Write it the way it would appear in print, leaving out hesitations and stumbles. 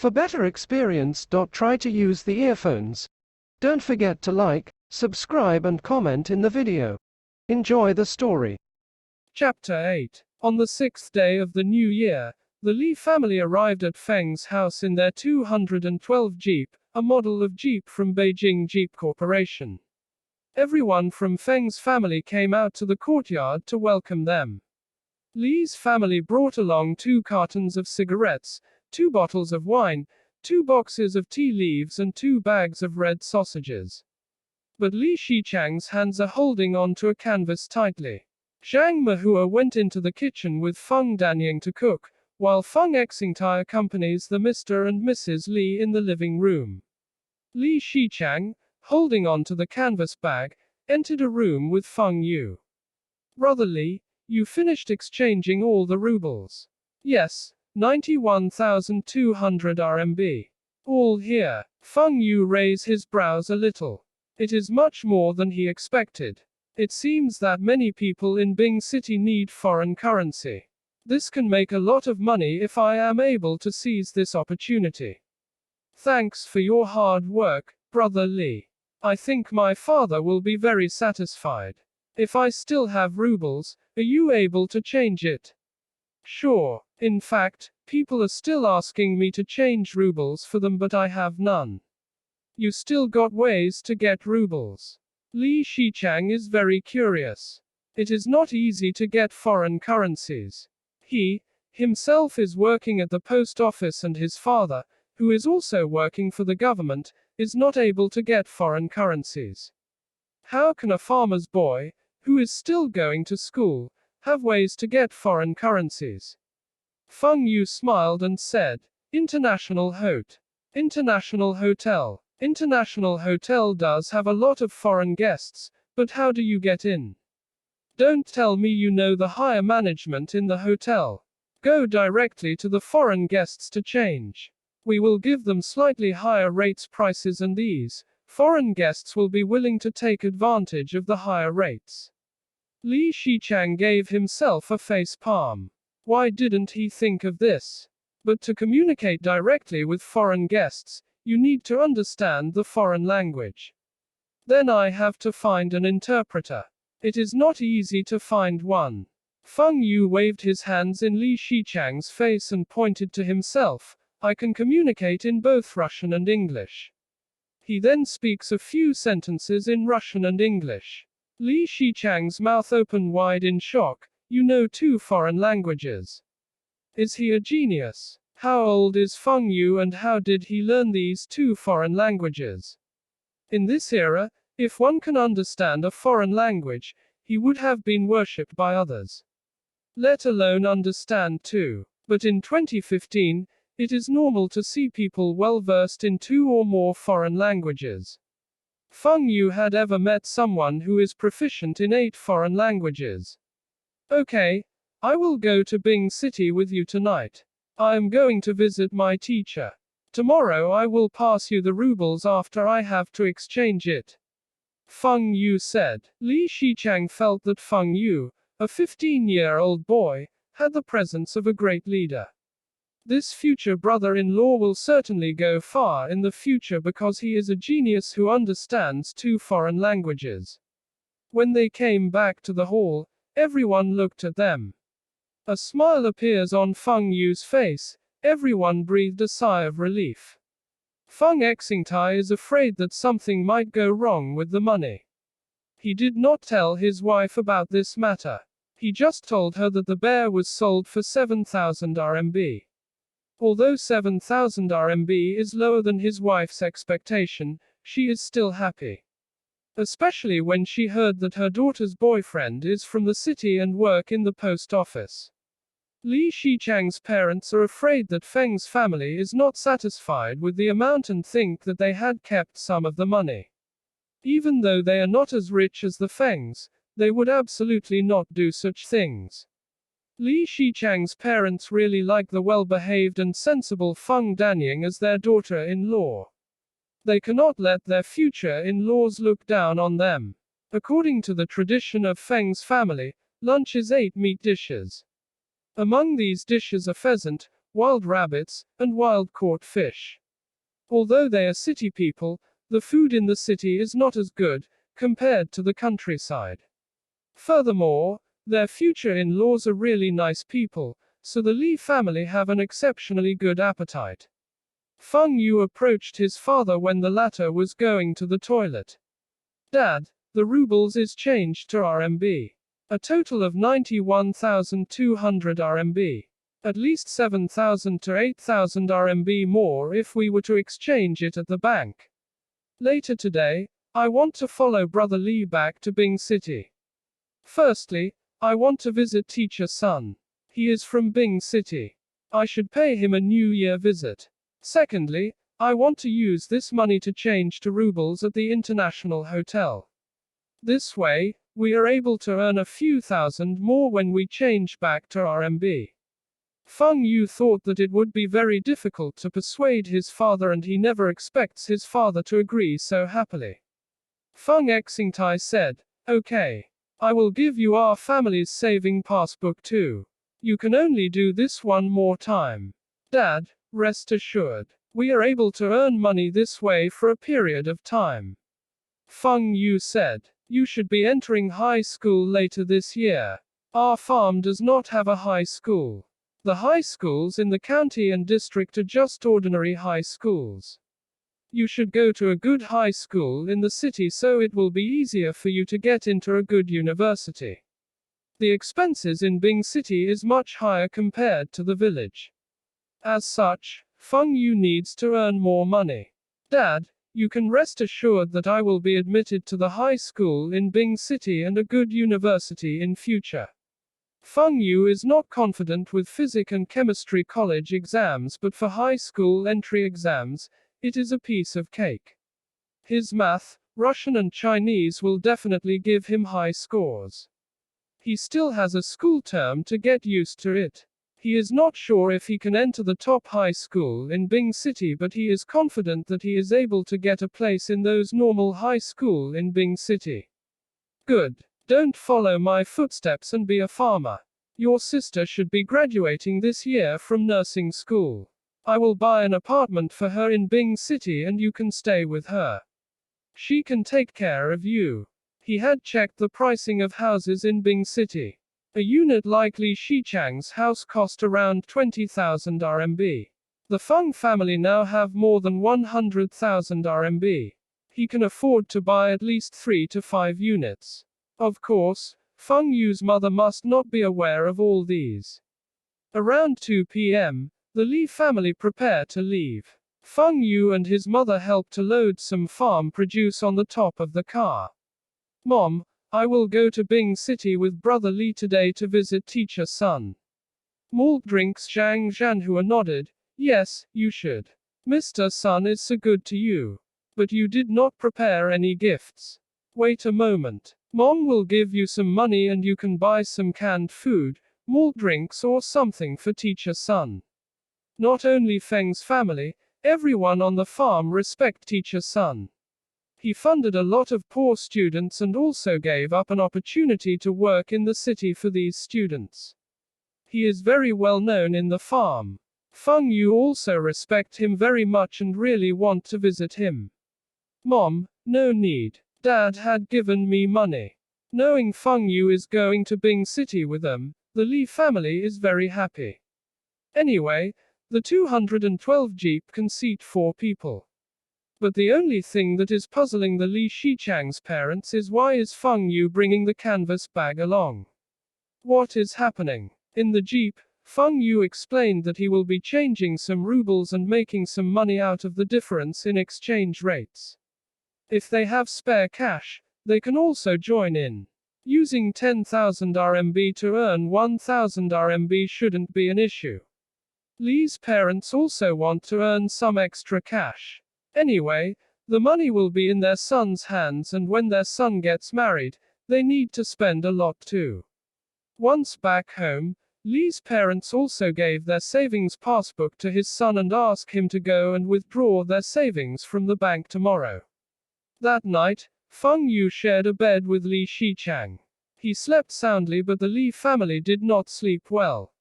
For better experience, try to use the earphones. Don't forget to like, subscribe and comment in the video. Enjoy the story. Chapter 8. On the 6th day of the new year, the Li family arrived at Feng's house in their 212 Jeep, a model of Jeep from Beijing Jeep Corporation. Everyone from Feng's family came out to the courtyard to welcome them. Li's family brought along 2 cartons of cigarettes, 2 bottles of wine, 2 boxes of tea leaves and 2 bags of red sausages. But Li Qiang's hands are holding on to a canvas tightly. Zhang Mehua went into the kitchen with Feng Danying to cook, while Feng Xingtai accompanies the Mr. and Mrs. Li in the living room. Li Qiang, holding on to the canvas bag, entered a room with Feng Yu. Brother Li, you finished exchanging all the rubles? Yes, 91,200 RMB. All here. Feng Yu raised his brows a little. It is much more than he expected. It seems that many people in Bing City need foreign currency. This can make a lot of money if I am able to seize this opportunity. Thanks for your hard work, Brother Li. I think my father will be very satisfied. If I still have rubles, are you able to change it? Sure. In fact, people are still asking me to change rubles for them, but I have none. You still got ways to get rubles? Li Qiang is very curious. It is not easy to get foreign currencies. He, himself is working at the post office, and his father, who is also working for the government, is not able to get foreign currencies. How can a farmer's boy, who is still going to school, have ways to get foreign currencies? Feng Yu smiled and said, International Hotel. International Hotel does have a lot of foreign guests, but how do you get in? Don't tell me you know the higher management in the hotel. Go directly to the foreign guests to change. We will give them slightly higher rates prices, and these foreign guests will be willing to take advantage of the higher rates. Li Qiang gave himself a face palm. Why didn't he think of this? But to communicate directly with foreign guests, you need to understand the foreign language. Then I have to find an interpreter. It is not easy to find one. Feng Yu waved his hands in Li Qiang's face and pointed to himself. I can communicate in both Russian and English. He then speaks a few sentences in Russian and English. Li Qiang's mouth opened wide in shock. You know 2 foreign languages. Is he a genius? How old is Feng Yu and how did he learn these 2 foreign languages? In this era, if one can understand a foreign language, he would have been worshipped by others. Let alone understand 2. But in 2015, it is normal to see people well versed in 2 or more foreign languages. Feng Yu had ever met someone who is proficient in 8 foreign languages. Okay, I will go to Bing City with you tonight. I am going to visit my teacher. Tomorrow I will pass you the rubles after I have to exchange it. Feng Yu said. Li Qiang felt that Feng Yu, a 15-year-old boy, had the presence of a great leader. This future brother-in-law will certainly go far in the future because he is a genius who understands 2 foreign languages. When they came back to the hall, everyone looked at them. A smile appears on Feng Yu's face. Everyone breathed a sigh of relief. Feng Xingtai is afraid that something might go wrong with the money. He did not tell his wife about this matter. He just told her that the bear was sold for 7,000 RMB. Although 7,000 RMB is lower than his wife's expectation, she is still happy. Especially when she heard that her daughter's boyfriend is from the city and work in the post office. Li Qiang's parents are afraid that Feng's family is not satisfied with the amount and think that they had kept some of the money. Even though they are not as rich as the Fengs, they would absolutely not do such things. Li Qiang's parents really like the well-behaved and sensible Feng Danying as their daughter-in-law. They cannot let their future in-laws look down on them. According to the tradition of Feng's family, lunch is 8 meat dishes. Among these dishes are pheasant, wild rabbits, and wild-caught fish. Although they are city people, the food in the city is not as good, compared to the countryside. Furthermore, their future in-laws are really nice people, so the Li family have an exceptionally good appetite. Feng Yu approached his father when the latter was going to the toilet. Dad, the rubles is changed to RMB. A total of 91,200 RMB. At least 7,000 to 8,000 RMB more if we were to exchange it at the bank. Later today, I want to follow Brother Li back to Bing City. Firstly, I want to visit Teacher Sun. He is from Bing City. I should pay him a New Year visit. Secondly, I want to use this money to change to rubles at the International Hotel. This way, we are able to earn a few thousand more when we change back to RMB. Feng Yu thought that it would be very difficult to persuade his father, and he never expects his father to agree so happily. Feng Xingtai said, "Okay. I will give you our family's saving passbook too. You can only do this one more time. Dad, rest assured, we are able to earn money this way for a period of time." Feng Yu said, "You should be entering high school later this year. Our farm does not have a high school. The high schools in the county and district are just ordinary high schools. You should go to a good high school in the city so it will be easier for you to get into a good university. The expenses in Bing City is much higher compared to the village. As such, Feng Yu needs to earn more money. Dad, you can rest assured that I will be admitted to the high school in Bing City and a good university in future." Feng Yu is not confident with physics and chemistry college exams, but for high school entry exams, it is a piece of cake. His math, Russian and Chinese will definitely give him high scores. He still has a school term to get used to it. He is not sure if he can enter the top high school in Bing City, but he is confident that he is able to get a place in those normal high school in Bing City. Good. Don't follow my footsteps and be a farmer. Your sister should be graduating this year from nursing school. I will buy an apartment for her in Bing City and you can stay with her. She can take care of you. He had checked the pricing of houses in Bing City. A unit like Li Shichang's house cost around 20,000 RMB. The Feng family now have more than 100,000 RMB. He can afford to buy at least 3 to 5 units. Of course, Feng Yu's mother must not be aware of all these. Around 2 p.m., the Li family prepare to leave. Feng Yu and his mother help to load some farm produce on the top of the car. "Mom, I will go to Bing City with Brother Li today to visit Teacher Sun." Malt drinks Zhang Zhanhua nodded, "Yes, you should. Mr. Sun is so good to you. But you did not prepare any gifts. Wait a moment. Mom will give you some money and you can buy some canned food, malt drinks or something for Teacher Sun." Not only Feng's family, everyone on the farm respect Teacher Sun. He funded a lot of poor students and also gave up an opportunity to work in the city for these students. He is very well known in the farm. Feng Yu also respect him very much and really want to visit him. "Mom, no need. Dad had given me money." Knowing Feng Yu is going to Bing City with them, the Li family is very happy. Anyway, the 212 Jeep can seat 4 people. But the only thing that is puzzling the Li Shichang's parents is why is Feng Yu bringing the canvas bag along? What is happening? In the Jeep, Feng Yu explained that he will be changing some rubles and making some money out of the difference in exchange rates. If they have spare cash, they can also join in. Using 10,000 RMB to earn 1,000 RMB shouldn't be an issue. Li's parents also want to earn some extra cash. Anyway, the money will be in their son's hands, and when their son gets married, they need to spend a lot too. Once back home, Li's parents also gave their savings passbook to his son and asked him to go and withdraw their savings from the bank tomorrow. That night, Feng Yu shared a bed with Li Shichang. He slept soundly, but the Li family did not sleep well.